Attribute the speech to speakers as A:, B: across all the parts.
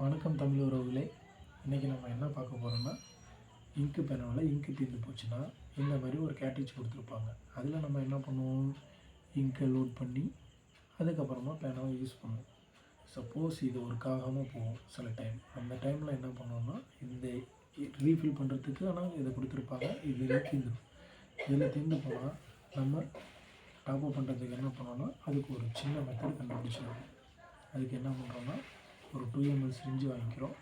A: வணக்கம் தமிழ் உறவுகளே. இன்றைக்கி நம்ம என்ன பார்க்க போகிறோம்னா, இங்கு பேனாவில் இங்கு தீர்ந்து போச்சுன்னா இந்த மாதிரி ஒரு கேட்ரிட்ஜ் கொடுத்துருப்பாங்க. அதில் நம்ம என்ன பண்ணுவோம், இங்கை லோட் பண்ணி அதுக்கப்புறமா பேனாவை யூஸ் பண்ணுவோம். சப்போஸ் இது ஒர்க் ஆகாமல் போகும் சில டைம். அந்த டைமில் என்ன பண்ணுவோம்னா, இந்த ரீஃபில் பண்ணுறதுக்கு ஆனால் இதை கொடுத்துருப்பாங்க. இதில் தீர்ந்துடும். இதில் தீர்ந்து போனால் நம்ம டாப் அப் பண்ணுறதுக்கு என்ன பண்ணோன்னா, அதுக்கு ஒரு சின்ன மெத்தட் கண்டுபிடிச்சிடணும். அதுக்கு என்ன பண்ணுறோன்னா, ஒரு 2 ml சிரிஞ்சு வாங்கிக்கிறோம்.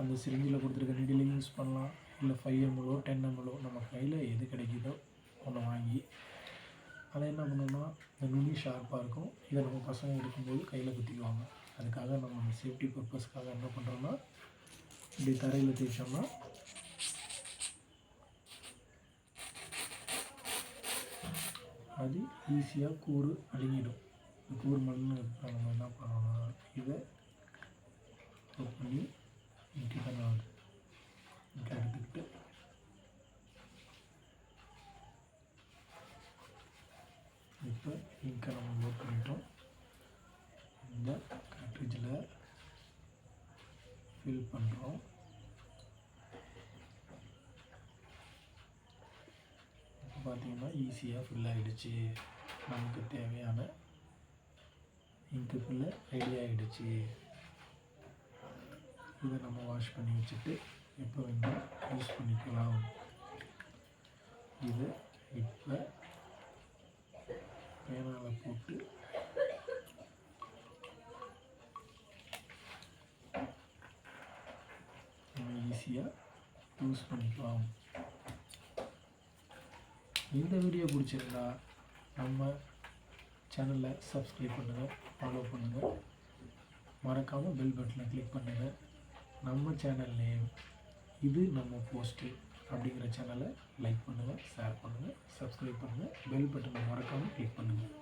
A: அந்த சிரிஞ்சில் கொடுத்துருக்க நீடிலையும் யூஸ் பண்ணலாம், இல்லை 5 ml 10 ml நம்ம கையில் எது கிடைக்குதோ ஒன்று வாங்கி அதை என்ன பண்ணோம்னா, இந்த நுனி ஷார்ப்பாக இருக்கும். இதை நம்ம பசங்க எடுக்கும்போது கையில் குத்திக்குவாங்க. அதுக்காக நம்ம அந்த சேஃப்டி பர்பஸ்க்காக என்ன பண்ணுறோன்னா, இப்படி தரையில் தேய்ச்சோம்னா அது ஈஸியாக கூறு அடங்கிடும். கூறு மண் நம்ம என்ன பண்ணோம்னா, இதை பண்ணி இங்கே தான் இங்கே எடுத்துக்கிட்டு இப்போ இங்கே நம்ம லோட் பண்ணிட்டோம். இந்த கேட்ரிட்ஜில் ஃபில் பண்ணுறோம். இப்போ பார்த்தீங்கன்னா ஈஸியாக ஃபில் ஆகிடுச்சு. நமக்கு தேவையான இங்கு ஃபில்லை ரெடி ஆகிடுச்சு. இதை நம்ம வாஷ் பண்ணி வச்சுட்டு எப்போ வேணால் யூஸ் பண்ணிக்கலாம். இது இப்போ பேனாவில் போட்டு நம்ம ஈஸியாக யூஸ் பண்ணிக்கலாம். இந்த வீடியோ பிடிச்சிருந்தா நம்ம சேனலை சப்ஸ்கிரைப் பண்ணுங்கள், ஃபாலோ பண்ணுங்கள், மறக்காமல் பெல் பட்டனை கிளிக் பண்ணுங்கள். நம்ம சேனல் நேம் இது நம்ம போஸ்ட்டு அப்படிங்கிற சேனலை லைக் பண்ணுங்கள், ஷேர் பண்ணுங்கள், சப்ஸ்கிரைப் பண்ணுங்கள், பெல் பட்டனை மறக்காமல் கிளிக் பண்ணுங்கள்.